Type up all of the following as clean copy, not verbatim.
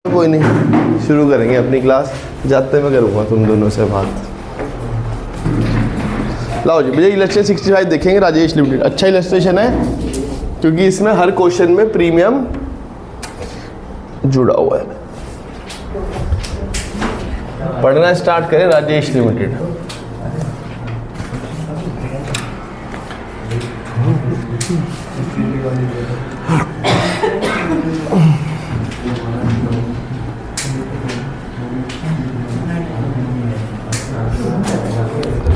कोई नहीं, शुरू करेंगे अपनी क्लास। जाते मैं करूँगा तुम दोनों से बात। लाओ जी भैया, इलस्ट्रेशन 65 देखेंगे राजेश लिमिटेड। अच्छा इलस्ट्रेशन है क्योंकि इसमें हर क्वेश्चन में प्रीमियम जुड़ा हुआ है। पढ़ना स्टार्ट करें राजेश लिमिटेड।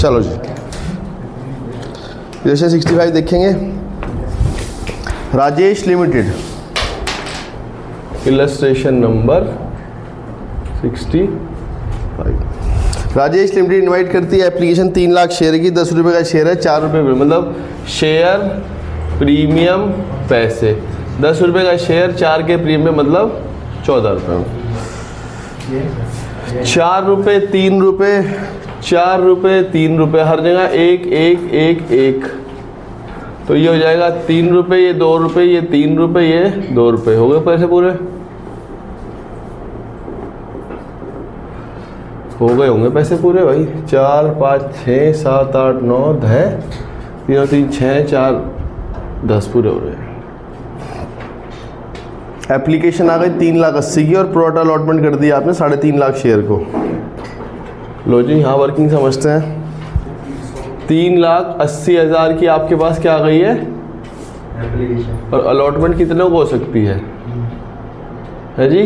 चलो जी, इलस्ट्रेशन 65 देखेंगे। Rajesh limited, illustration number 65। Rajesh limited invite करती है एप्लीकेशन 3 लाख शेयर की। 10 रुपये का शेयर है, 4 रुपये मतलब शेयर प्रीमियम पैसे। 10 रुपये का शेयर, 4 के प्रीमियम मतलब 14 रुपये। 4 रुपये, 3 रुपये, 4 रुपये, 3 रुपये, हर जगह 1 1 1 1। तो ये हो जाएगा 3 रुपये, ये 2 रुपये, ये 3 रुपये, ये 2 रुपये। हो गए पैसे पूरे? हो गए होंगे पैसे पूरे भाई। 4 5 6 7 8 9 10, 3 3 6 4 10 पूरे हो रहे हैं। एप्लीकेशन आ गई 3,80,000 की और प्रोटा अलॉटमेंट कर दिया आपने 3.5 लाख शेयर को। लो जी, यहाँ वर्किंग समझते हैं। 3,80,000 की आपके पास क्या आ गई है एप्लीकेशन, और अलॉटमेंट कितने को हो सकती है जी?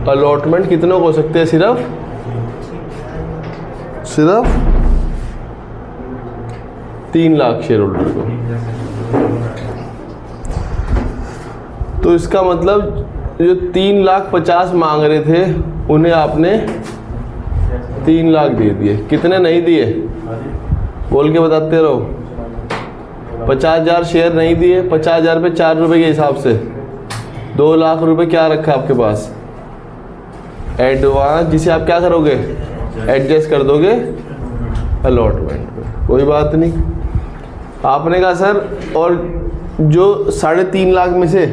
अलॉटमेंट कितनों को हो सकते हैं? सिर्फ 3 लाख शेयर होल्डर को। तो इसका मतलब जो 3,50,000 मांग रहे थे उन्हें आपने 3 लाख दे दिए। कितने नहीं दिए? बोल के बताते रहो। 50,000 शेयर नहीं दिए। 50,000 पे 4 रुपये के हिसाब से 2 लाख रुपए क्या रखा है आपके पास? एडवांस, जिसे आप क्या करोगे? एडजस्ट कर दोगे अलॉटमेंट पे। कोई बात नहीं। आपने कहा सर, और जो 3.5 लाख में से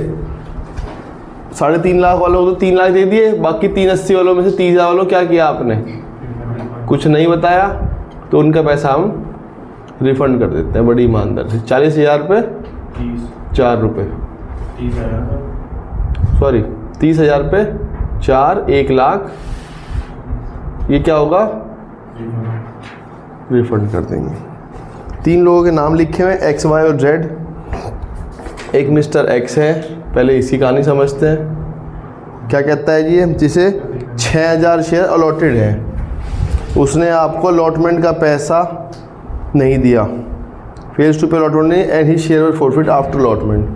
3.5 लाख वालों को तो 3 लाख दे दिए, बाकी 380 वालों में से 30,000 वालों क्या किया आपने? कुछ नहीं बताया, तो उनका पैसा हम रिफंड कर देते हैं बड़ी ईमानदार से। 40,000 पे 4 रुपये, सॉरी 30,000 पे 4, 1 लाख, ये क्या होगा? रिफंड कर देंगे। 3 लोगों के नाम लिखे हुए X Y और Z। एक मिस्टर X है, पहले इसी कहानी समझते हैं। क्या कहता है जी? जिसे 6,000 शेयर अलॉटेड है, उसने आपको अलॉटमेंट का पैसा नहीं दिया। फेल्स टू पे अलॉटमेंट एंड ही शेयर और फॉरफिट आफ्टर अलॉटमेंट।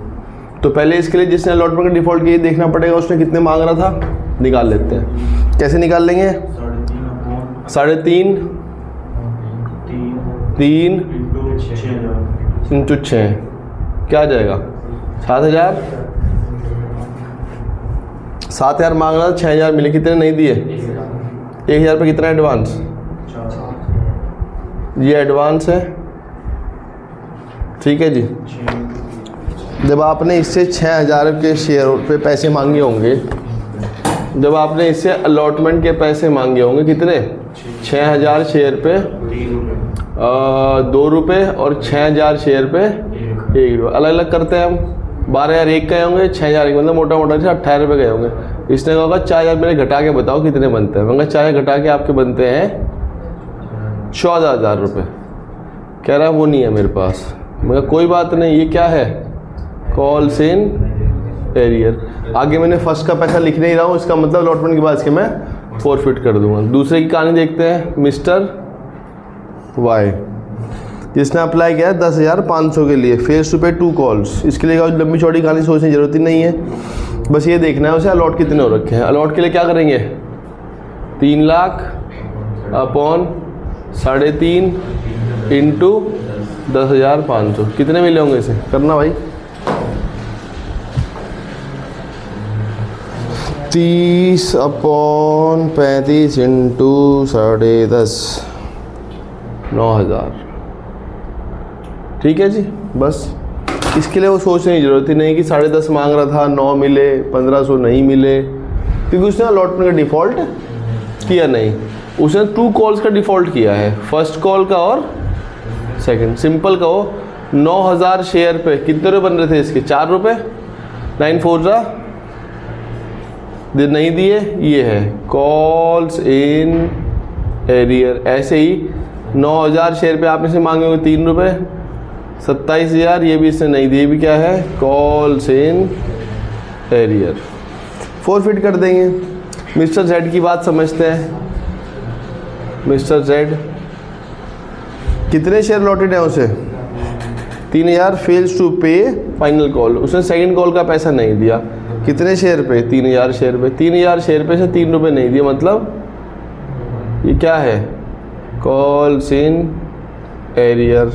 तो पहले इसके लिए जिसने अलॉटमेंट का डिफॉल्ट किया देखना पड़ेगा उसने कितने मांग रहा था। निकाल लेते हैं। कैसे निकाल लेंगे? 3.5 3 इंटू 6 क्या आ जाएगा? 7,000। 7,000 मांग रहा था, 6,000 मिले। कितने नहीं दिए? 1,000 पे कितना एडवांस? ये एडवांस है, ठीक है जी। जब आपने इससे 6,000 के शेयर पे पैसे मांगे होंगे, जब आपने इससे अलॉटमेंट के पैसे मांगे होंगे कितने? 6,000 शेयर पे 2 रुपये और 6,000 शेयर पे 1 रुपये। अलग अलग करते हैं हम। 12,000 एक गए होंगे, 6,000 एक, मतलब मोटा मोटा से 18 रुपये गए होंगे। इसने कहा 4,000 मेरे घटा के बताओ कितने बनते हैं। मैंने 4,000 घटा के आपके बनते हैं 14,000 रुपये। कह रहा है वो नहीं है मेरे पास। मैं कोई बात नहीं, ये क्या है? Calls in arrear. आगे मैंने फर्स्ट का पैसा लिख नहीं रहा हूँ, इसका मतलब अलॉटमेंट के बाद इसके मैं फॉरफिट कर दूंगा। दूसरे की कहानी देखते हैं। मिस्टर वाई, जिसने अप्लाई किया 10,500 के लिए, फेस टू पे 2 कॉल्स। इसके लिए लंबी चौड़ी कहानी सोचने की जरूरत ही नहीं है, बस ये देखना है उसे अलॉट कितने हो रखे हैं। अलॉट के लिए क्या करेंगे? 3 लाख अपॉन 3.5 इंटू 10,500। कितने मिले होंगे इसे? करना भाई। 30 अपॉन 35 इंटू 10.5, 9,000। ठीक है जी। बस इसके लिए वो सोचने की ज़रूरत ही नहीं कि 10.5 मांग रहा था, 9 मिले, 1,500 नहीं मिले। क्योंकि उसने अलॉटमेंट का डिफ़ॉल्ट किया नहीं, उसने 2 कॉल्स का डिफ़ॉल्ट किया है, फर्स्ट कॉल का और सेकंड। सिंपल कहो 9000 शेयर पे कितने रुपये बन रहे थे इसके? 4 रुपये। 9 4 जा नहीं दिए, ये है कॉल्स इन एरियर। ऐसे ही 9000 शेयर पे आपने से मांगे होंगे 3 रुपये, 27000 ये भी इसने नहीं दिए, भी क्या है? Calls in arrear. फॉरफिट कर देंगे। मिस्टर जेड की बात समझते हैं। मिस्टर जेड कितने शेयर लॉटेड हैं उसे? 3000। फेल्स टू पे फाइनल कॉल, उसने सेकंड कॉल का पैसा नहीं दिया। कितने शेयर पे? 3000 शेयर पे। 3000 शेयर पे से 3 रुपये नहीं दिए, मतलब ये क्या है? Calls in arrear.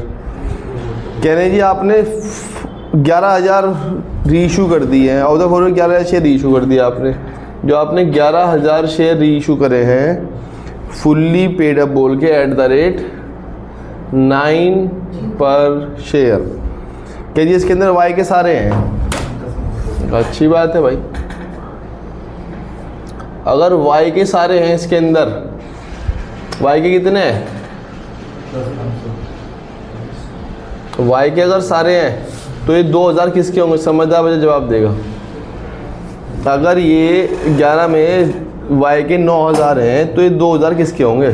कह रहे जी आपने 11000 रीइशू कर दिए हैं, आउट ऑफ 11000 शेयर रीइशू कर दिया आपने। जो आपने 11000 शेयर रीइशू करे हैं फुल्ली पेड अप बोल के @9 पर शेयर। क्या जी इसके अंदर वाई के सारे हैं? अच्छी बात है भाई। अगर वाई के सारे हैं इसके अंदर, वाई के कितने हैं? वाई के अगर सारे हैं तो ये 2000 किसके होंगे? समझदार मुझे जवाब देगा। अगर ये 11 में वाई के 9000 हैं तो ये 2000 किसके होंगे?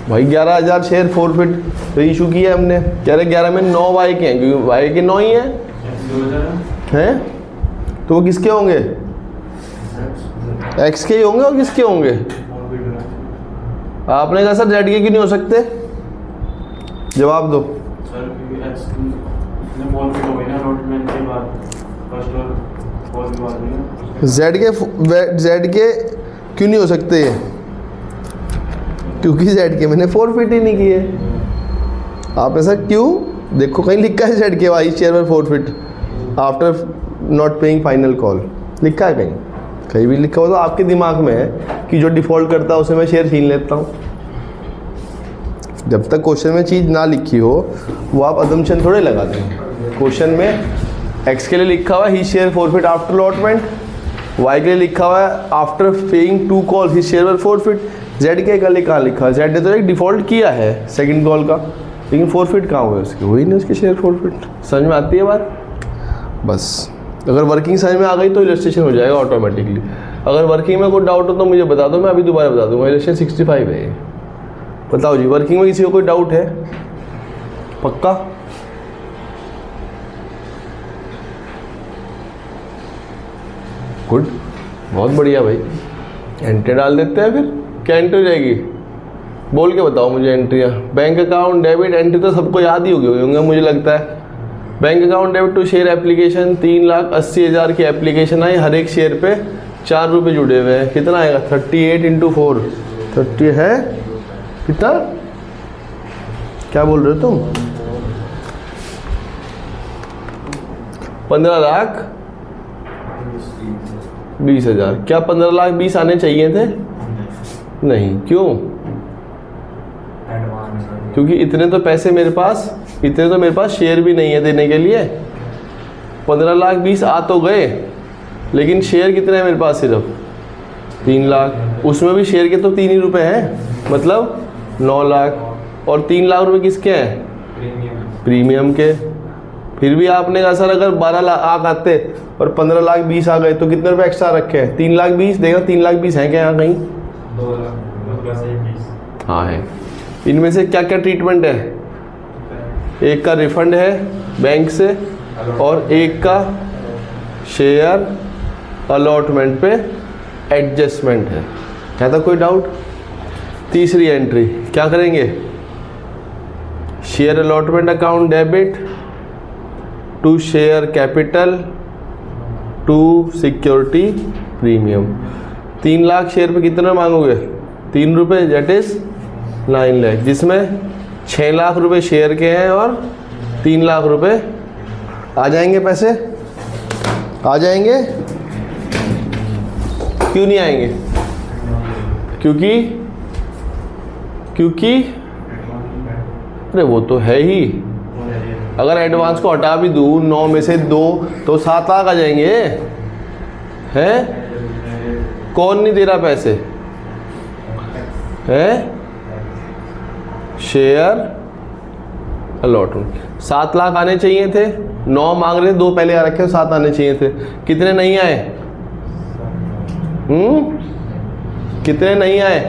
भाई 11000 शेयर फॉरफिट इशू किया हमने। कह रहे 11 में 9 वाई के हैं, क्योंकि वाई के 9 ही हैं, तो वो किसके होंगे? एक्स के ही होंगे। और किसके होंगे? आपने कहा सर जेड के क्यों नहीं हो सकते? जवाब दो। जेड के क्यों नहीं हो सकते? क्योंकि जेड के मैंने फॉरफिट ही नहीं किए। आप ऐसा क्यों? देखो कहीं लिखा है जेड के वाई शेयर पर forfeit after not paying final call, लिखा है कहीं? कहीं भी लिखा हो तो आपके दिमाग में है कि जो डिफ़ॉल्ट करता है उसे मैं शेयर छीन लेता हूँ। जब तक क्वेश्चन में चीज़ ना लिखी हो वो आप अजम्पशन थोड़े लगा देंगे। क्वेश्चन में एक्स के लिए लिखा हुआ है ही share forfeit after allotment, Y के लिए लिखा हुआ है आफ्टर पेइंग 2 कॉल ही शेयर फॉरफिट। जेड के लिए कहाँ लिखा है? जेड ने तो एक डिफ़ॉल्ट किया है सेकंड कॉल का, लेकिन फॉरफिट कहाँ हुआ उसके? वही नहीं उसके शेयर फॉरफिट। समझ में आती है बात? बस अगर वर्किंग समझ में आ गई तो इलस्ट्रेशन हो जाएगा ऑटोमेटिकली। अगर वर्किंग में कोई डाउट हो तो मुझे बता दो, मैं अभी दोबारा बता दूंगा। इलस्ट्रेशन 65 है ये। बताओ जी, वर्किंग में किसी को कोई डाउट है? पक्का? गुड, बहुत बढ़िया भाई। एंट्री डाल देते हैं। फिर क्या एंट्री रहेगी? बोल के बताओ मुझे एंट्रियाँ। बैंक अकाउंट डेबिट एंट्री तो सबको याद ही होंगे मुझे लगता है। Bank account debit to share application 3,80,000 की एप्लीकेशन आई, हर एक शेयर पे 4 रुपये जुड़े हुए हैं। कितना आएगा? 38 × 4 30 है कितना? क्या बोल रहे हो तुम? 15,20,000। क्या 15,20,000 आने चाहिए थे? नहीं। क्यों? क्योंकि इतने तो पैसे मेरे पास, इतने तो मेरे पास शेयर भी नहीं है देने के लिए। 15,20,000 आ तो गए, लेकिन शेयर कितने हैं मेरे पास? सिर्फ 3 लाख। उसमें भी शेयर के तो 3 ही रुपये हैं, मतलब 9 लाख। और 3 लाख रुपए किसके हैं? प्रीमियम के। फिर भी आपने कहा सर अगर 12 लाख आते और 15,20,000 आ गए तो कितने रुपए एक्स्ट्रा रखे हैं? 3,20,000 देगा। 3,20,000 हैं क्या यहाँ कहीं? 2 लाख। हाँ है। इनमें से क्या क्या ट्रीटमेंट है? एक का रिफंड है बैंक से और एक का शेयर अलॉटमेंट पे एडजस्टमेंट है। क्या था कोई डाउट? तीसरी एंट्री क्या करेंगे? Share allotment account debit to share capital to security premium. 3 lakh share पे कितना मांगोगे? 3 रुपये, दैट इज 9 लाख, जिसमें 6 लाख रुपए शेयर के हैं और 3 लाख रुपए आ जाएंगे। पैसे आ जाएंगे? क्यों नहीं आएंगे? क्योंकि अरे वो तो है ही, अगर एडवांस को हटा भी दूँ 9 में से 2 तो 7 लाख आ जाएंगे। हैं? कौन नहीं दे रहा पैसे? है शेयर अलॉटमेंट 7 लाख आने चाहिए थे, 9 मांग रहे थे, 2 पहले आ रखे, 7 आने चाहिए थे। कितने नहीं आए? कितने नहीं आए?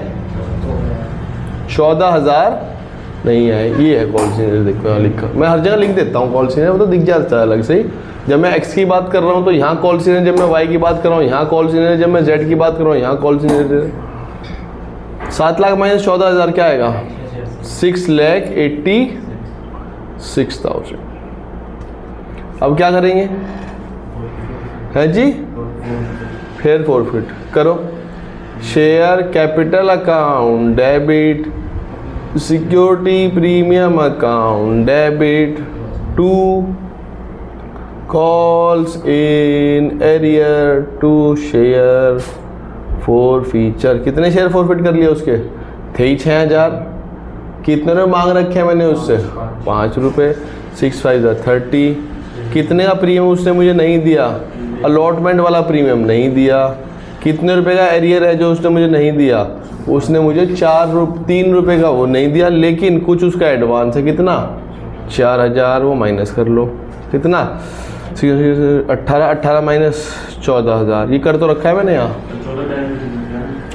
14,000 नहीं आए। ये है कॉल सीनियर, देखो लिखा, मैं हर जगह लिख देता हूँ कॉल सीनियर, वो तो दिख जाता है अलग से ही। जब मैं एक्स की बात कर रहा हूँ तो यहाँ कॉल सीनियर, जब मैं वाई की बात कर रहा हूँ यहाँ कॉल सीनियर, जब मैं जेड की बात कर रहा हूँ यहाँ कॉल सीनियर। 7 लाख माइनस 14,000 क्या आएगा? 6,86,000। अब क्या करेंगे? है जी, फिर फॉरफिट करो। Share capital account debit, security premium account debit, 2 calls in arrear to share forfeiture. कितने शेयर फॉरफिट कर लिए उसके? थे ही 6,000। कितने रुपये मांग रखे हैं मैंने उससे? 5 रुपये। 6 5 30। कितने का प्रीमियम उसने मुझे नहीं दिया? अलॉटमेंट वाला प्रीमियम नहीं दिया। कितने रुपए का एरियर है जो उसने मुझे नहीं दिया? उसने मुझे 3 रुपये का वो नहीं दिया, लेकिन कुछ उसका एडवांस है। कितना? 4,000। वो माइनस कर लो। कितना? 18 माइनस 14,000। ये कर तो रखा है मैंने यहाँ।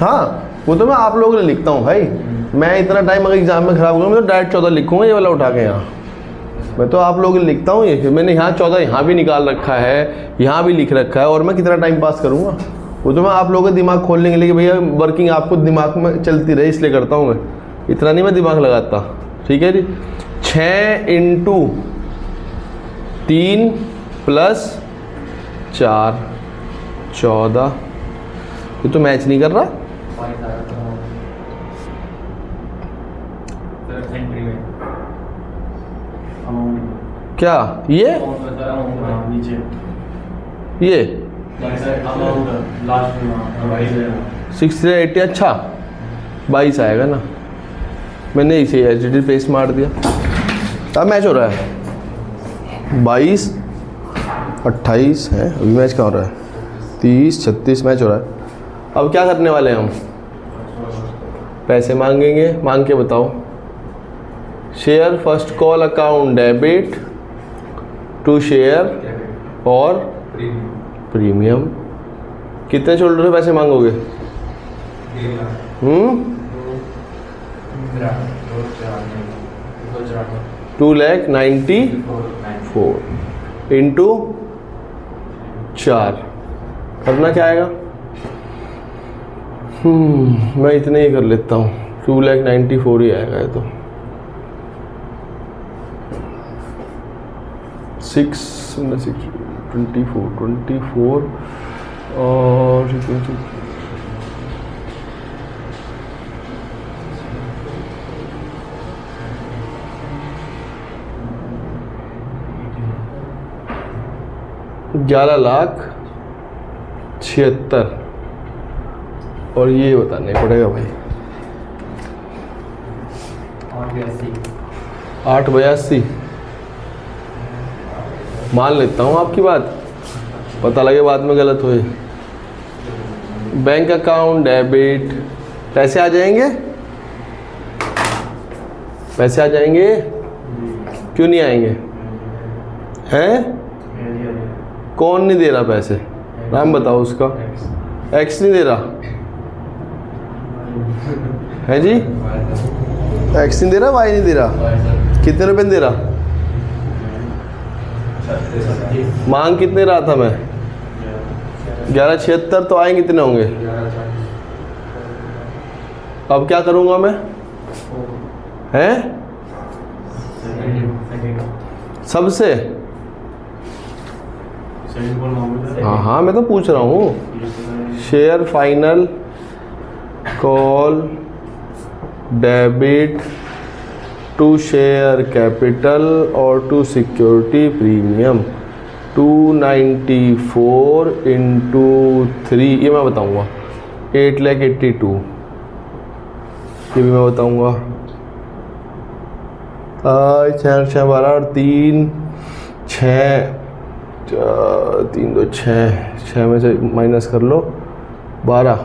हाँ, वो तो मैं आप लोगों के लिए लिखता हूँ भाई। मैं इतना टाइम अगर एग्जाम में खराब करूँगा मैं तो डायरेक्ट 14 लिखूँगा, ये वाला उठा के यहाँ। मैं तो आप लोगों के लिए लिखता हूँ ये। मैंने यहाँ 14 यहाँ भी निकाल रखा है, यहाँ भी लिख रखा है, और मैं कितना टाइम पास करूँगा? वो तो मैं आप लोगों का दिमाग खोलने के लिए कि भैया वर्किंग आपको दिमाग में चलती रहे, इसलिए करता हूँ मैं। इतना नहीं मैं दिमाग लगाता। ठीक है जी। 6 इंटू 3 प्लस 4 14। ये तो मैच नहीं कर रहा। क्या ये 680? अच्छा 22 आएगा ना। मैंने इसे एचडी पेस्ट मार दिया। अब मैच हो रहा है 22 28 है। अभी मैच कहाँ हो रहा है? 30 36 मैच हो रहा है। अब क्या करने वाले हैं हम? पैसे मांगेंगे। मांग के बताओ। Share first call account debit to share और प्रीमियम। कितने शोल्डर से पैसे मांगोगे? 2,94,000 इंटू 4 करना क्या आएगा? मैं इतने ही कर लेता हूँ। 2,94,000 ही आएगा ये तो। 24 और 11,76,000 और ये बताने पड़ेगा भाई। 8,82 मान लेता हूँ आपकी बात, पता लगे बाद में गलत हुए। बैंक अकाउंट डेबिट, पैसे आ जाएंगे? पैसे आ जाएंगे? क्यों नहीं आएंगे? हैं? कौन नहीं दे रहा पैसे? नाम बताओ उसका। एक्स नहीं दे रहा है जी? एक्स नहीं दे रहा, वाई नहीं दे रहा। कितने रुपए दे रहा? मांग कितने रहा था मैं? 11,76 तो आए कितने होंगे? अब क्या करूंगा मैं? हैं? सबसे? हाँ मैं तो पूछ रहा हूँ। Share final call debit to share capital और टू सिक्योरिटी प्रीमियम 294 इंटू 3, ये मैं बताऊंगा। 8,82,000 ये भी मैं बताऊंगा। छः 12 और 3 6 3 2 6 में से माइनस कर लो 12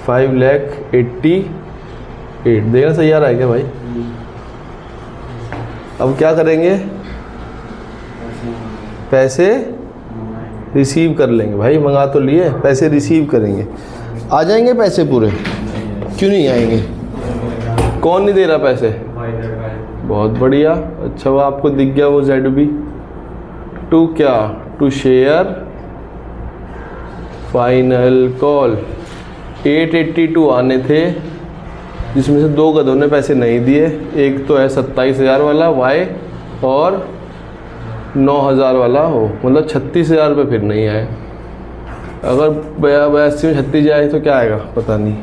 5,88,000 देखना सही आ रहा है क्या भाई? अब क्या करेंगे? पैसे रिसीव कर लेंगे भाई, मंगा तो लिए, पैसे रिसीव करेंगे। आ जाएंगे पैसे पूरे? क्यों नहीं आएंगे? कौन नहीं दे रहा पैसे? बहुत बढ़िया। अच्छा वो आपको दिख गया वो ZB टू क्या? टू शेयर फाइनल कॉल 882 आने थे, जिसमें से 2 गधों ने पैसे नहीं दिए। एक तो है 27,000 वाला वाई और 9,000 वाला हो, मतलब 36,000 रुपये फिर नहीं आए। अगर 82 में 36 जाए तो क्या आएगा पता नहीं।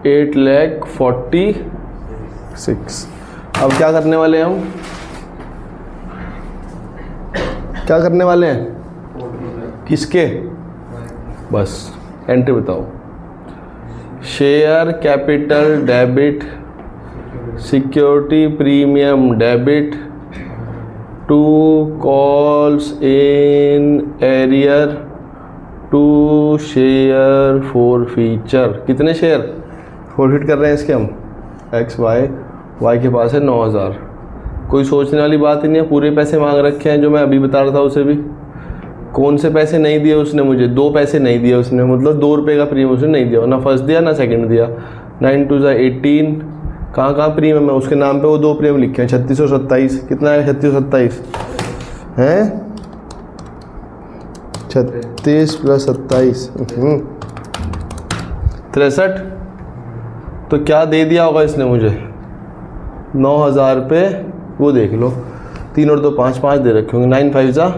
8,46,000। अब क्या करने वाले हैं हम? क्या करने वाले हैं? किसके? बस एंट्री बताओ। Share capital debit, security premium debit, 2 calls in arrear, 2 share forfeiture. कितने शेयर फॉरफिट कर रहे हैं इसके हम? एक्स वाई के पास है 9,000। कोई सोचने वाली बात ही नहीं है, पूरे पैसे मांग रखे हैं। जो मैं अभी बता रहा था उसे भी, कौन से पैसे नहीं दिए उसने मुझे? 2 पैसे नहीं दिए उसने, मतलब 2 रुपये का प्रीमियम उसने नहीं दिया, ना फर्स्ट दिया ना सेकंड दिया। 9 2 18, कहाँ प्रीमियम है? उसके नाम पे वो 2 प्रीमियम लिखे हैं। 3627 कितना है? 3627 हैं, 36 + 27 63। तो क्या दे दिया होगा इसने मुझे? 9,000 रुपये। वो देख लो, 3 और 2 5 5 दे रखे होंगे। 9 5 जा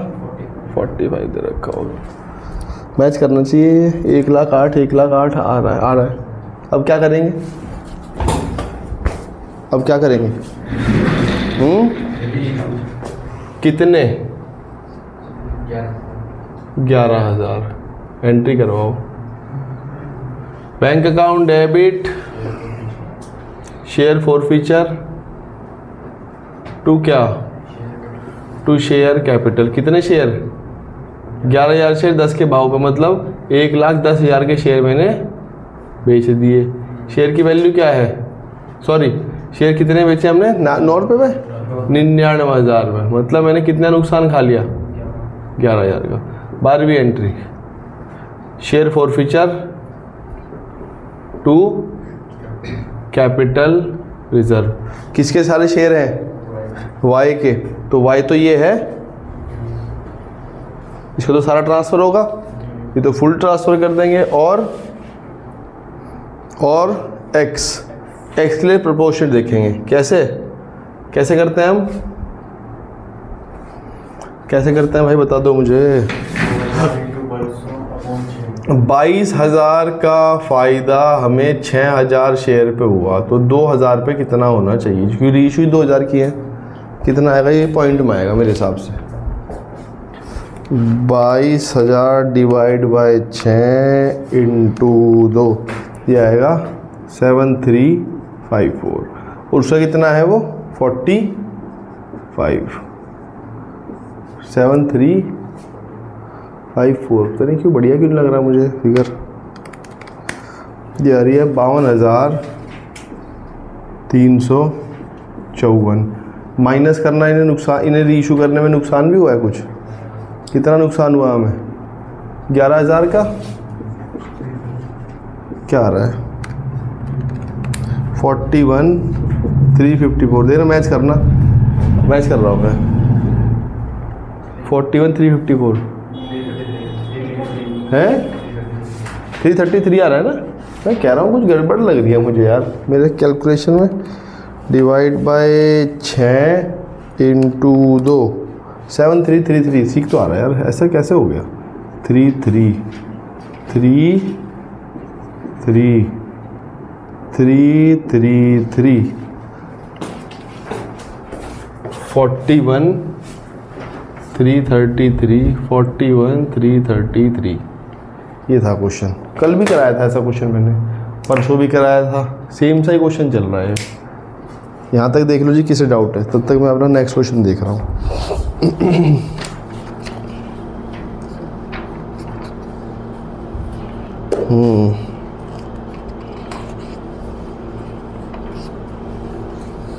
45 दे रखा होगा। मैच करना चाहिए। 1,08,000 1,08,000 आ रहा है। अब क्या करेंगे? अब क्या करेंगे? कितने? 11,000 एंट्री करवाओ। Bank account debit, share forfeiture, to क्या? To share capital. कितने शेयर? 11,000 शेयर 10 के भाव पे, मतलब 1,10,000 के शेयर मैंने बेच दिए। शेयर की वैल्यू क्या है? सॉरी, शेयर कितने बेचे हमने? 9 रुपये में 99,000 में, मतलब मैंने कितना नुकसान खा लिया? 11,000 का। 12वीं entry, share forfeiture to capital reserve. किसके सारे शेयर हैं? वाई के। तो वाई तो ये है, इसको तो सारा ट्रांसफ़र होगा, ये तो फुल ट्रांसफ़र कर देंगे। और एक्स के लिए प्रोपोर्शनल देखेंगे। कैसे करते हैं हम? कैसे करते हैं भाई, बता दो मुझे। 22,000 का फ़ायदा हमें 6,000 शेयर पे हुआ, तो 2,000 पे कितना होना चाहिए? क्योंकि रीइशू 2,000 की है। कितना आएगा? ये पॉइंट में आएगा मेरे हिसाब से। 22,000 डिवाइड बाय 6 इंटू 2, ये आएगा 7354। और उसका कितना है वो? 45। 7354। पता नहीं क्यों बढ़िया क्यों लग रहा है मुझे फिगर। ये आ रही है 52,354। माइनस करना इन्हें नुकसान, इन्हें रीइशू करने में नुकसान भी हुआ है कुछ। कितना नुकसान हुआ हमें? 11,000 का। क्या आ रहा है? 41,354। देना मैच करना, मैच कर रहा हूँ मैं। 41,354 है, 333 आ रहा है ना। मैं कह रहा हूँ कुछ गड़बड़ लग रही है मुझे यार मेरे कैलकुलेशन में। Divide by 6 into 2, 7333। सीख तो आ रहा है यार, ऐसा कैसे हो गया? 333 41,333 ये था क्वेश्चन। कल भी कराया था ऐसा क्वेश्चन मैंने, परसों भी कराया था, सेम सा ही क्वेश्चन चल रहा है। यहाँ तक देख लो जी, किसे डाउट है, तब तक मैं अपना नेक्स्ट क्वेश्चन देख रहा हूँ।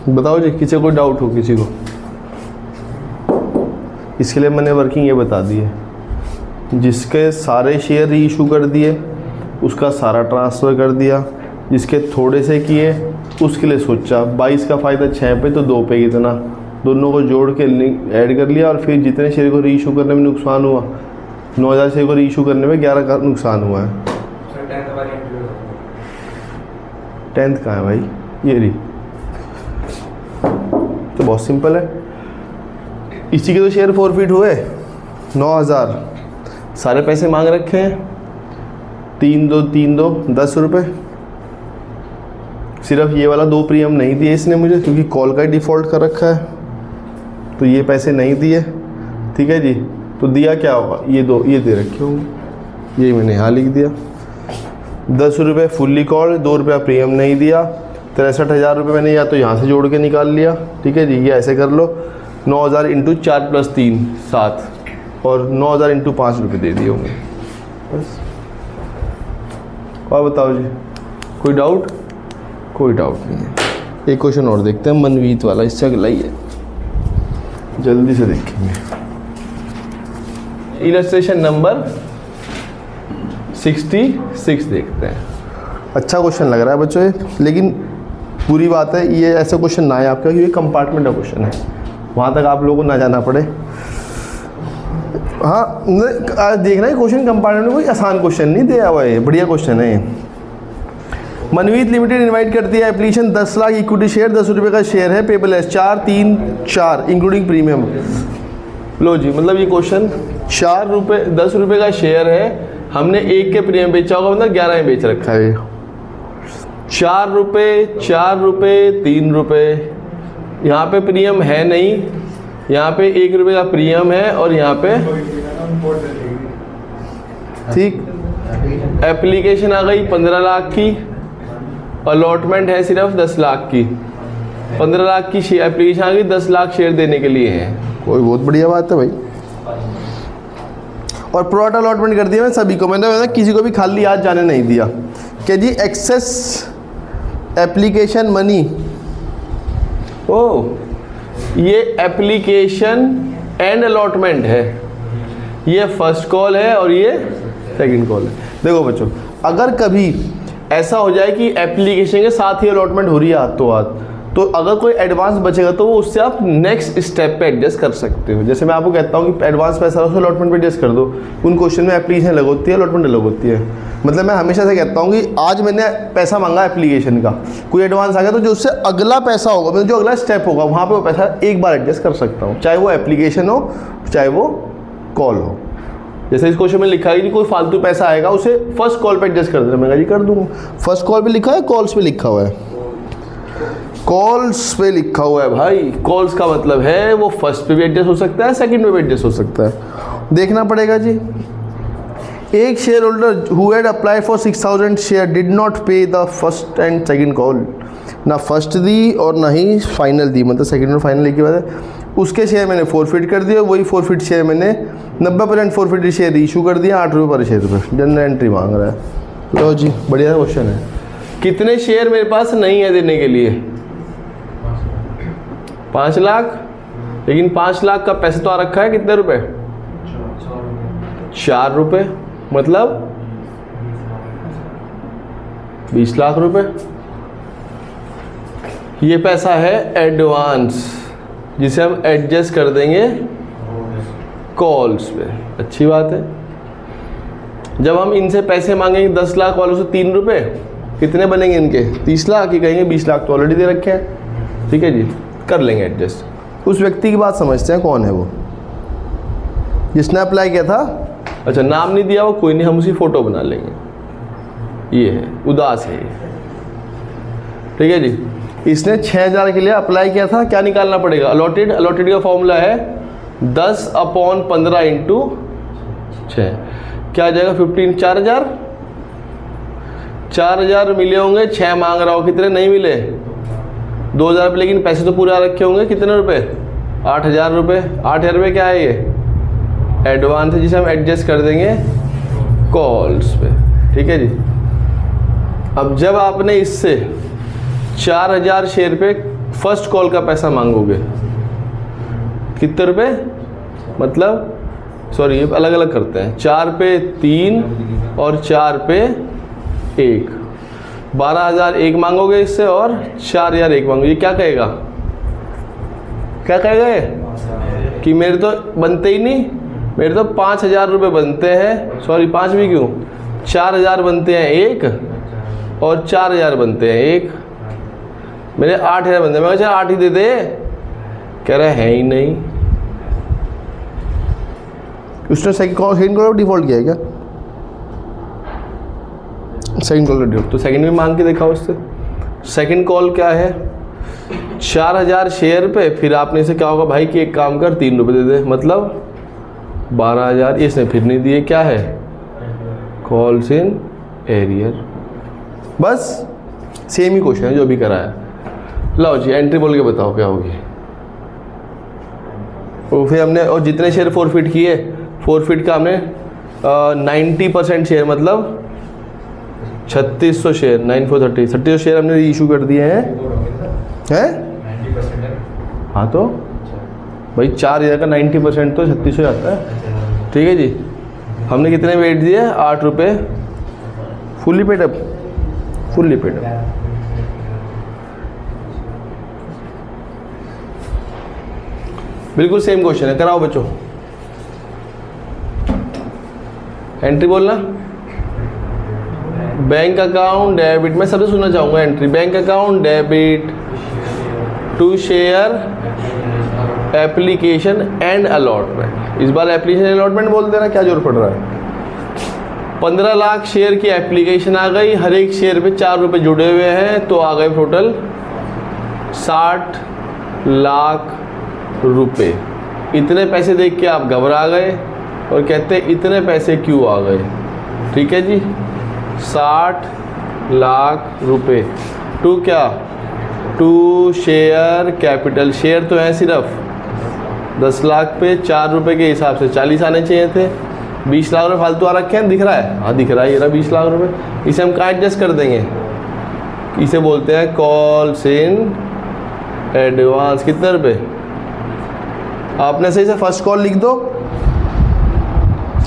बताओ जी, किसी को डाउट हो किसी को? इसके लिए मैंने वर्किंग ये बता दी है। जिसके सारे शेयर री इशू कर दिए उसका सारा ट्रांसफ़र कर दिया, जिसके थोड़े से किए उसके लिए सोचा 22 का फ़ायदा 6 पे तो 2 पे कितना, दोनों को जोड़ के ऐड कर लिया। और फिर जितने शेयर को री इशू करने में नुकसान हुआ, 9000 शेयर को री इशू करने में 11 का नुकसान हुआ है। 10th कहाँ है भाई? ये रही। तो बहुत सिंपल है, इसी के तो शेयर फॉरफिट हुए 9000, सारे पैसे मांग रखे हैं 3 2 10 रुपये। सिर्फ ये वाला 2 प्रीमियम नहीं दिए इसने मुझे, क्योंकि कॉल का ही डिफ़ॉल्ट कर रखा है, तो ये पैसे नहीं दिए। ठीक है जी, तो दिया क्या होगा, ये 2 ये दे रखे होंगे, ये मैंने यहाँ लिख दिया। 10 रुपये फुल्ली कॉल, 2 रुपया प्रीमियम नहीं दिया, 63,000 रुपये मैंने या तो यहाँ से जोड़ के निकाल लिया। ठीक है जी, ये ऐसे कर लो, 9000 इंटू 4 + 3 7, और 9000 इंटू 5 रुपये दे दिए होंगे बस। और बताओ जी, कोई डाउट? कोई डाउट नहीं है। एक क्वेश्चन और देखते हैं, मनवीत वाला, इससे अगला ही है, जल्दी से देखेंगे। इलस्ट्रेशन नंबर 66 देखते हैं। अच्छा क्वेश्चन लग रहा है बच्चों ये, लेकिन पूरी बात है ये ऐसा क्वेश्चन ना है आपका, क्योंकि कंपार्टमेंट का क्वेश्चन है, वहाँ तक आप लोगों को ना जाना पड़े। हाँ, देखना है क्वेश्चन कंपार्टमेंट में कोई आसान क्वेश्चन नहीं दिया हुआ है, बढ़िया क्वेश्चन है। मनवीत लिमिटेड इनवाइट करती है एप्लीकेशन 10 लाख इक्विटी शेयर, 10 रुपये का शेयर है, पेबल है 4 3 4 इंक्लूडिंग प्रीमियम। लो जी, मतलब ये क्वेश्चन 4 रुपये 10 रुपये का शेयर है, हमने 1 के प्रीमियम बेचा होगा, मतलब 11 में बेच रखा है। 4 रुपये 3 रुपये, यहाँ पे प्रीमियम है नहीं, यहाँ पे 1 रुपये का प्रीमियम है, और यहाँ पे ठीक एप्लीकेशन आ गई 15 लाख की, अलॉटमेंट है सिर्फ 10 लाख की। 15 लाख की एप्लीकेशन आ गई, 10 लाख शेयर देने के लिए है, कोई बहुत बढ़िया बात है भाई। और प्रोट अलॉटमेंट कर दिया मैं सभी को, मैंने किसी को भी खाली आज जाने नहीं दिया कि जी एक्सेस एप्लीकेशन मनी। ओ, ये एप्लीकेशन एंड अलॉटमेंट है, ये फर्स्ट कॉल है और ये सेकंड कॉल है। देखो बच्चों, अगर कभी ऐसा हो जाए कि एप्लीकेशन के साथ ही अलॉटमेंट हो रही है हाथ तो हाथ, तो अगर कोई एडवांस बचेगा तो वो उससे आप नेक्स्ट स्टेप पे एडजस्ट कर सकते हो। जैसे मैं आपको कहता हूँ कि एडवांस पैसा उसको अलॉटमेंट पे एडजस्ट कर दो, उन क्वेश्चन में एप्लीकेशन अलग होती है, अलॉटमेंट अलग होती है। मतलब मैं हमेशा से कहता हूँ कि आज मैंने पैसा मांगा एप्लीकेशन का, कोई एडवांस आ गया, तो जो उससे अगला पैसा होगा, मतलब जो अगला स्टेप होगा, वहाँ पर वो पैसा एक बार एडजस्ट कर सकता हूँ, चाहे वो एप्लीकेशन हो चाहे वो कॉल हो। जैसे इस क्वेश्चन में लिखा है कि कोई फालतू पैसा आएगा उसे फर्स्ट कॉल पे एडजस्ट कर देना, मैं जी कर दूंगा। फर्स्ट कॉल पे लिखा है, कॉल्स पे लिखा हुआ है, कॉल्स पे लिखा हुआ है भाई। कॉल्स का मतलब है वो फर्स्ट पे भी एडजस्ट हो सकता है, सेकंड पे भी एडजस्ट हो सकता है, देखना पड़ेगा जी। एक share holder who had applied for 6000 share did not pay the first and second call, ना फर्स्ट दी और ना ही फाइनल दी, मतलब सेकंड और फाइनल की बात है। उसके शेयर मैंने फॉरफिट कर दिया, वही फॉरफिट शेयर मैंने 90% फॉरफिट शेयर इशू कर दिया 8 रुपये पर शेयर पर, जनरल एंट्री मांग रहा है। लो जी, बढ़िया क्वेश्चन है। कितने शेयर मेरे पास नहीं है देने के लिए? 5 लाख, लेकिन 5 लाख का पैसा तो आ रखा है कितने रुपए? 4 रुपये, मतलब 20 लाख रुपए। ये पैसा है एडवांस, जिसे हम एडजस्ट कर देंगे कॉल्स पे। अच्छी बात है। जब हम इनसे पैसे मांगेंगे 10 लाख वालों से 3 रुपये, कितने बनेंगे इनके? 30 लाख ही कहेंगे, 20 लाख तो ऑलरेडी दे रखे हैं। ठीक है जी, कर लेंगे एडजस्ट। उस व्यक्ति की बात समझते हैं, कौन है वो जिसने अप्लाई किया था। अच्छा, नाम नहीं दिया वो, कोई नहीं, हम उसकी फ़ोटो बना लेंगे। ये है उदास है ये। ठीक है जी, इसने 6000 के लिए अप्लाई किया था। क्या निकालना पड़ेगा? अलॉटेड। अलॉटेड का फॉर्मूला है 10/15 × 6, क्या आ जाएगा? 15, 4000, 4,000 मिले होंगे, 6 मांग रहा हो, कितने नहीं मिले? 2,000 रुपये, लेकिन पैसे तो पूरे आ रखे होंगे, कितने रुपए? 8,000 रुपये। 8,000 रुपये क्या है? ये एडवांस है जिसे हम एडजस्ट कर देंगे कॉल्स पे, ठीक है जी। अब जब आपने इससे 4,000 शेयर पे फर्स्ट कॉल का पैसा मांगोगे, कितने रुपए? मतलब सॉरी, ये अलग अलग करते हैं, 4 पे 3 और 4 पे 1, 12,000 एक मांगोगे इससे और 4,000 एक मांगोगे। ये क्या कहेगा? क्या कहेगा ये? कि मेरे तो बनते ही नहीं, मेरे तो 5,000 रुपये बनते हैं, सॉरी 5 भी क्यों, 4,000 बनते हैं एक और 4,000 बनते हैं एक, मेरे 8,000 बनते हैं। मैं कहा 8 ही दे दे, कह रहा है ही नहीं। उसने सेकंड कॉल डिफॉल्ट किया है क्या? सेकंड कॉल डिफॉल्ट, तो सेकंड में मांग के देखा उससे। सेकंड कॉल क्या है? 4,000 शेयर पे, फिर आपने इसे क्या होगा भाई कि एक काम कर 3 रुपये दे दे, मतलब 12,000। इसने फिर नहीं दिए, क्या है? Calls in arrear. बस सेम ही क्वेश्चन है जो भी कराया। लो जी, एंट्री बोल के बताओ क्या होगी। और फिर हमने, और जितने शेयर फॉरफिट किए, फॉरफिट का हमने 90% शेयर मतलब 3600 शेयर, 9,430 शेयर हमने इशू कर दिए हैं। 90% है। हाँ तो भाई 4,000 का 90% तो 3600 आता है, ठीक है जी। हमने कितने वेट दिए? 8 रुपये, fully paid up, fully paid up. बिल्कुल सेम क्वेश्चन है, कराओ बच्चों। एंट्री बोलना, बैंक अकाउंट डेबिट, मैं सबसे सुनना चाहूँगा entry. Bank account debit to share application and allotment. इस बार एप्लीकेशन अलॉटमेंट बोल देना, क्या जोर पड़ रहा है। 15 लाख शेयर की एप्लीकेशन आ गई, हर एक शेयर पे 4 रुपये जुड़े हुए हैं, तो आ गए टोटल 60 लाख रुपए। इतने पैसे देख के आप घबरा गए और कहते इतने पैसे क्यों आ गए, ठीक है जी। 60 लाख रुपए टू क्या? To share capital. शेयर तो है सिर्फ 10 लाख पे, 4 रुपये के हिसाब से 40 आने चाहिए थे। 20 लाख रुपये फालतू आ रखे हैं, दिख रहा है? हाँ दिख रहा है, ये रहा 20 लाख रुपये। इसे हम कहाँ एडजस्ट कर देंगे? इसे बोलते हैं कॉल्स इन एडवांस। कितने रुपये? आपने सही से फर्स्ट कॉल लिख दो,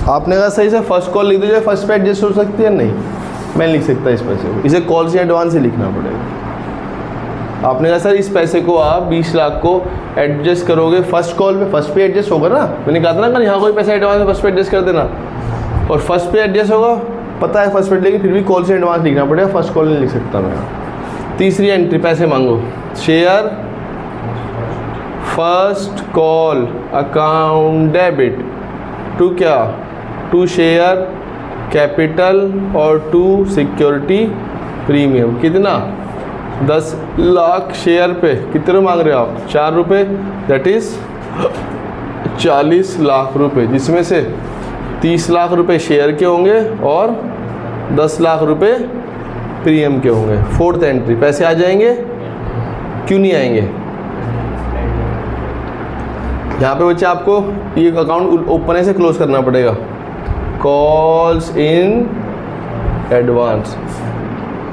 आपने कहा सही से फर्स्ट कॉल लिख दो, जो फर्स्ट पे एडजस्ट हो सकती है। नहीं, मैं लिख सकता इस पैसे को, इसे कॉल्स इन एडवांस ही लिखना पड़ेगा। आपने कहा सर इस पैसे को आप 20 लाख को एडजस्ट करोगे फर्स्ट कॉल पे, फर्स्ट पे एडजस्ट होगा ना। मैंने कहा था ना, यहाँ कोई पैसा एडवांस फर्स्ट पे एडजस्ट कर देना, और फर्स्ट पे एडजस्ट होगा, पता है फर्स्ट पे, लेकिन फिर भी कॉल से एडवांस लिखना पड़ेगा, फर्स्ट कॉल नहीं लिख सकता मैं। तीसरी एंट्री, पैसे मांगो, share first call account debit to क्या? टू शेयर कैपिटल और टू सिक्योरिटी प्रीमियम। कितना? 10 लाख शेयर पे कितने मांग रहे हो आप? 4 रुपये, दैट इज़ 40 लाख रुपए, जिसमें से 30 लाख रुपए शेयर के होंगे और 10 लाख रुपए प्रीमियम के होंगे। फोर्थ एंट्री, पैसे आ जाएंगे? क्यों नहीं आएंगे? यहाँ पे बच्चे आपको ये अकाउंट ओपन से क्लोज करना पड़ेगा। कॉल्स इन एडवांस,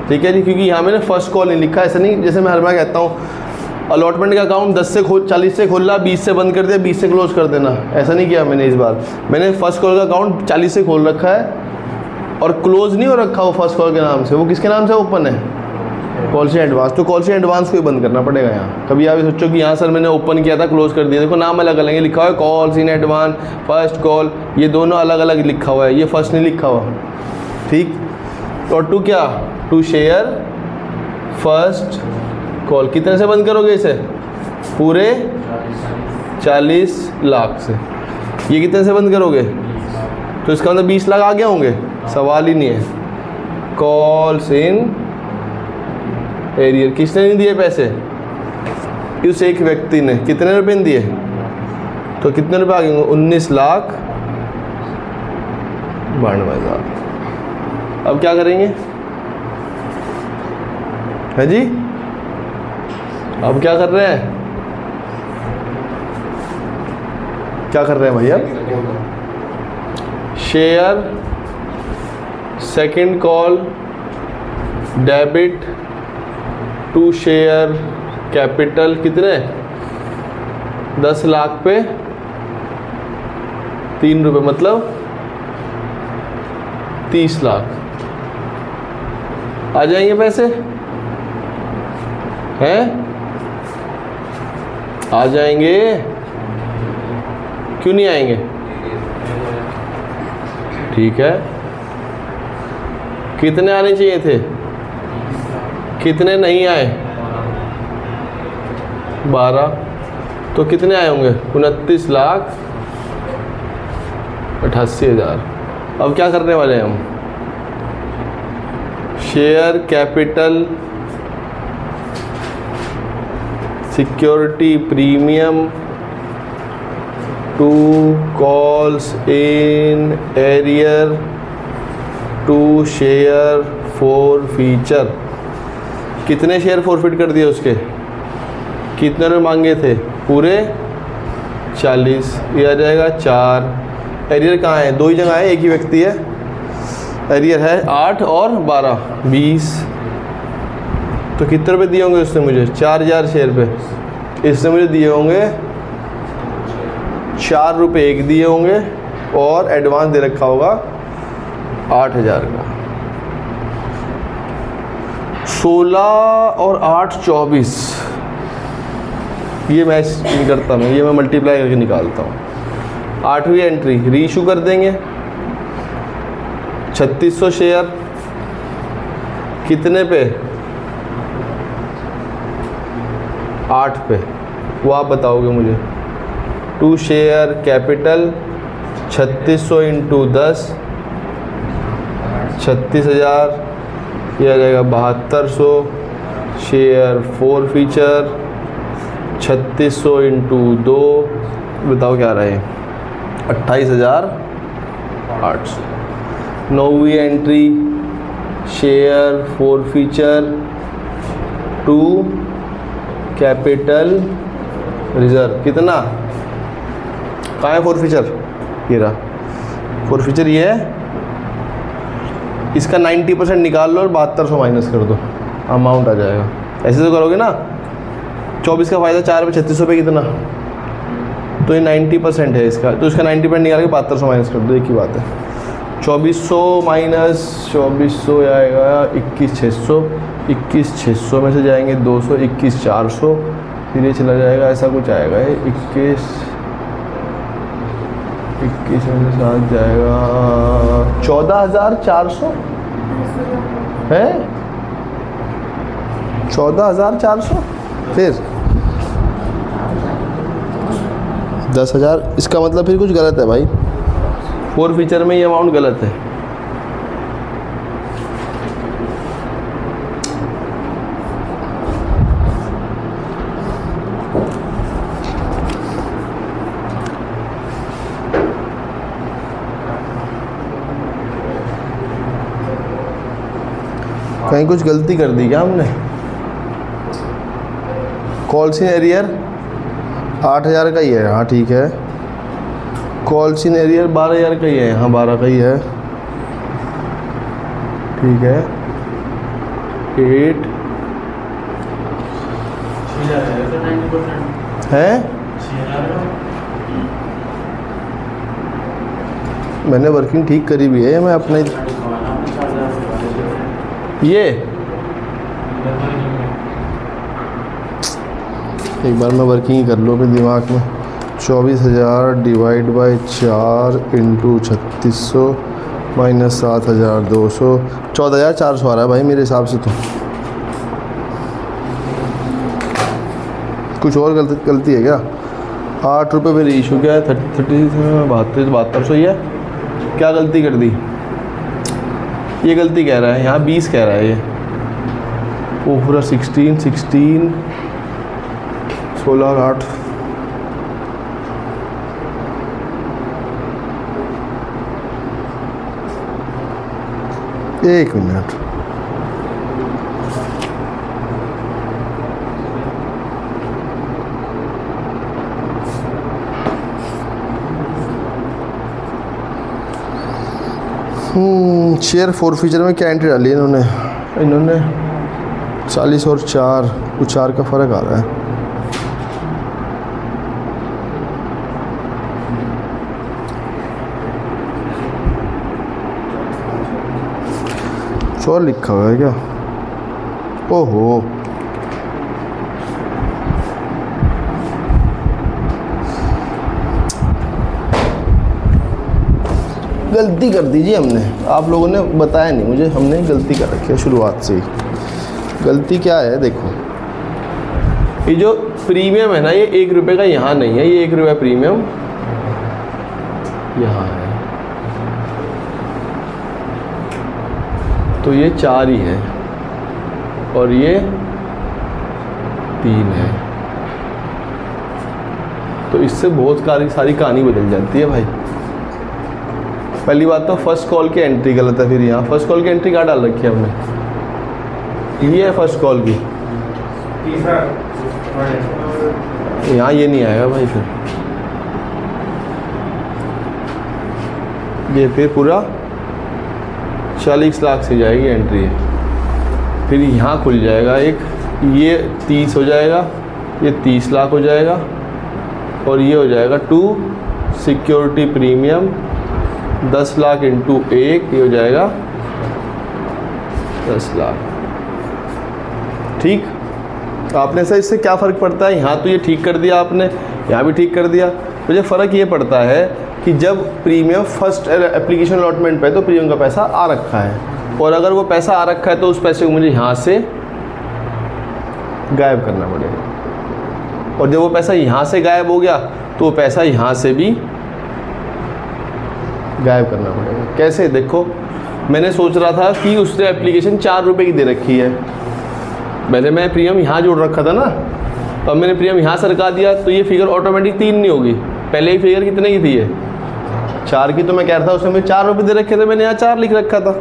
ठीक है जी, क्योंकि यहाँ मैंने फर्स्ट कॉल नहीं लिखा। ऐसा नहीं जैसे मैं हर बार कहता हूँ अलॉटमेंट का अकाउंट 40 से खोला, 20 से बंद कर दिया, 20 से क्लोज कर देना, ऐसा नहीं किया मैंने। इस बार मैंने फर्स्ट कॉल का अकाउंट 40 से खोल रखा है और क्लोज नहीं हो रखा वो फर्स्ट कॉल के नाम से। वो किसके नाम से ओपन है? Calls in advance. तो कॉल्स इन एडवांस को ही बंद करना पड़ेगा यहाँ। कभी आप सोचो कि यहाँ सर मैंने ओपन किया था, क्लोज कर दिया, देखो नाम अलग अलग है, लिखा हुआ है calls in advance, first call, ये दोनों अलग अलग लिखा हुआ है, ये फर्स्ट नहीं लिखा हुआ, ठीक। और टू क्या? To share first call. कितने से बंद करोगे इसे? पूरे 40 लाख से। ये कितने से बंद करोगे? तो इसका मतलब 20 लाख आ गए होंगे, सवाल ही नहीं है। Calls in arrear. किसने नहीं दिए पैसे? उस एक व्यक्ति ने। कितने रुपए दिए? तो कितने रुपए आ गए? 19 लाख 92 हज़ार। अब क्या करेंगे? है जी। अब क्या कर रहे हैं, क्या कर रहे हैं भैया? Share second call debit to share capital कितने, 10 लाख पे 3 रुपये, मतलब 30 लाख आ जाएंगे पैसे हैं, आ जाएंगे, क्यों नहीं आएंगे? ठीक है, कितने आने चाहिए थे, कितने नहीं आए? 12, तो कितने आए होंगे? 29,88,000। अब क्या करने वाले हैं हम? Share capital security premium to calls in arrear to share forfeiture. कितने शेयर फॉरफिट कर दिए उसके, कितने रुपये मांगे थे? पूरे 40, ये आ जाएगा 4। एरियर कहाँ है? 2 ही जगह है, एक ही व्यक्ति है। एरियर है 8 और 12, 20। तो कितने रुपये दिए होंगे उसने मुझे? 4000 शेयर पे इसने मुझे दिए होंगे 4 रुपये एक दिए होंगे, और एडवांस दे रखा होगा 8000 का। 16 और 8 24, ये मैच नहीं करता मैं, ये मैं मल्टीप्लाई करके निकालता हूँ। 8वीं एंट्री रीइशू कर देंगे 3600 शेयर, कितने पे? 8 पे, वो आप बताओगे मुझे। टू शेयर कैपिटल 3600 इंटू 10, 36,000, यह आ जाएगा 7200। शेयर फॉर फीचर 3600 इंटू 2, बताओ क्या रहे? 28,800। 9वीं entry share forfeiture to capital reserve, कितना? कहाँ है फॉर फीचर? ये रहा फॉर फीचर, ये है। इसका 90% निकाल लो और 7200 माइनस कर दो, अमाउंट आ जाएगा। ऐसे तो करोगे ना। 24 का फ़ायदा 4 पे 3600 पे कितना? तो ये 90% है इसका, तो इसका 90% निकाल के 7200 माइनस कर दो, एक ही बात है। 2400 माइनस 2400 आएगा 21600, 21600 में से जाएंगे 200, 21400, फिर ये चला जाएगा, ऐसा कुछ आएगा। ये 21 में से 7 जाएगा 14400 है, 14400, फिर 10,000। इसका मतलब फिर कुछ गलत है भाई, फॉर फीचर में ये अमाउंट गलत है। कहीं कुछ गलती कर दी क्या हमने? कॉल्स इन एरियर 8000 का ही है, हाँ ठीक है। कॉल्स इन एरियर 12000 का ही है, हाँ 12 का ही है, ठीक है। 8 है, मैंने वर्किंग ठीक करी भी है, मैं अपना ये एक बार मैं वर्किंग ही कर लो अपने दिमाग में। 24,000 डिवाइड बाई 4 इंटू 3600 माइनस 7,200, 14,400 आ रहा है भाई मेरे हिसाब से। तो कुछ और गलती है क्या? 8 रुपये पे रीइशू क्या है? 36 में 7200 ही है। क्या गलती कर दी? ये गलती कह रहा है, यहाँ 20 कह रहा है ये। वो पूरा 16 16 और 8, एक मिनट। शेयर फॉरफीचर में क्या एंट्री डाली है इन्होंने 40 और 4, कुछ 4 का फ़र्क आ रहा है। और लिखा हुआ है क्या? ओहो, गलती कर दीजिए हमने, आप लोगों ने बताया नहीं मुझे, हमने गलती कर रखी है शुरुआत से ही। गलती क्या है देखो, ये जो प्रीमियम है ना, ये 1 रुपये का यहाँ नहीं है, ये 1 रुपया प्रीमियम यहाँ है, तो ये 4 ही है और ये 3 है, तो इससे बहुत सारी कहानी बदल जाती है भाई। पहली बात तो फर्स्ट कॉल की एंट्री गलत है, फिर यहाँ फर्स्ट कॉल की एंट्री कहाँ डाल रखी है हमने, ये है फर्स्ट कॉल की, यहाँ ये नहीं आएगा भाई, फिर ये फिर पूरा 40 लाख से जाएगी एंट्री है, फिर यहाँ खुल जाएगा एक, ये 30 हो जाएगा, ये 30 लाख हो जाएगा और ये हो जाएगा 2 सिक्योरिटी प्रीमियम 10 लाख इंटू 1, ये हो जाएगा 10 लाख। ठीक, आपने सर इससे क्या फ़र्क पड़ता है, यहाँ तो ये ठीक कर दिया आपने, यहाँ भी ठीक कर दिया, मुझे फ़र्क ये पड़ता है कि जब प्रीमियम फर्स्ट एप्लीकेशन अलॉटमेंट पे तो प्रीमियम का पैसा आ रखा है, और अगर वो पैसा आ रखा है तो उस पैसे को मुझे यहाँ से गायब करना पड़ेगा, और जब वो पैसा यहाँ से गायब हो गया तो वो पैसा यहाँ से भी गायब करना पड़ेगा। कैसे, देखो मैंने सोच रहा था कि उसने एप्लीकेशन 4 रुपये की दे रखी है, पहले मैं प्रीमियम यहाँ जोड़ रखा था ना, तो अब मैंने प्रीमियम यहाँ सरका दिया तो ये फिगर ऑटोमेटिक 3 नहीं होगी, पहले ही फिगर कितने की थी ये 4 की, तो मैं कह रहा था उसने मुझे 4 रुपये दे रखे थे, मैंने यहाँ 4 लिख रखा था,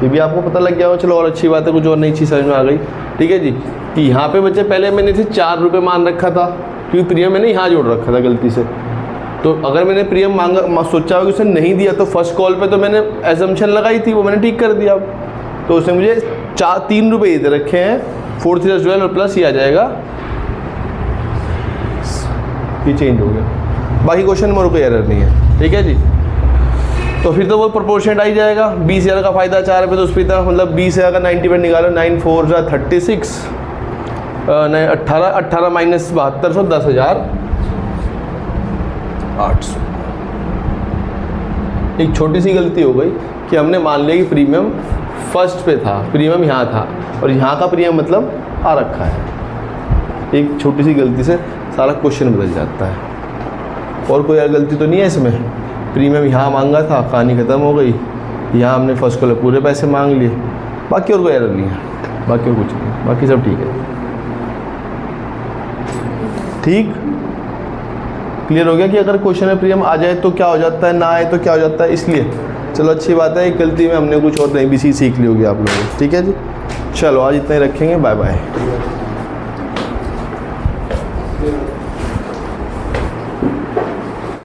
ये भी आपको पता लग गया हो, चलो और अच्छी बात है, कुछ और नई चीज़ समझ में आ गई। ठीक है जी, कि यहाँ पे बच्चे पहले मैंने इसे 4 रुपये मान रखा था, क्योंकि प्रीमियम मैंने यहाँ जोड़ रखा था गलती से, तो अगर मैंने प्रीमियम मांगा सोचा हो कि उसने नहीं दिया तो फर्स्ट कॉल पे तो मैंने एजम्पशन लगाई थी, वो मैंने ठीक कर दिया, तो उसने मुझे 3 रुपये दे रखे हैं, 4 3 12 और प्लस ही आ जाएगा, ये चेंज हो गया, बाकी क्वेश्चन में और कोई एरर नहीं है। ठीक है जी, तो फिर तो वो प्रोपोर्शनेट आ ही जाएगा, 20,000 का फ़ायदा 4 रुपये, तो उस पर मतलब 20,000 का 90% निकालो, 9 4 36, 18 माइनस 7200, 10,800। एक छोटी सी गलती हो गई कि हमने मान लिया कि प्रीमियम फर्स्ट पे था, प्रीमियम यहाँ था, और यहाँ का प्रीमियम मतलब आ रखा है, एक छोटी सी गलती से सारा क्वेश्चन बदल जाता है। और कोई गलती तो नहीं है इसमें, प्रीमियम यहाँ मांगा था, कहानी ख़त्म हो गई, यहाँ हमने फर्स्ट कॉल पूरे पैसे मांग लिए, बाकी और कोई एरर नहीं है, बाकी और कुछ नहीं, बाकी सब ठीक है। ठीक, क्लियर हो गया कि अगर क्वेश्चन में प्रीमियम आ जाए तो क्या हो जाता है, ना आए तो क्या हो जाता है, इसलिए चलो अच्छी बात है, एक गलती में हमने कुछ और नई भी चीज़ सीख ली होगी आप लोगों ने। ठीक है जी, चलो आज इतना ही रखेंगे, बाय बाय।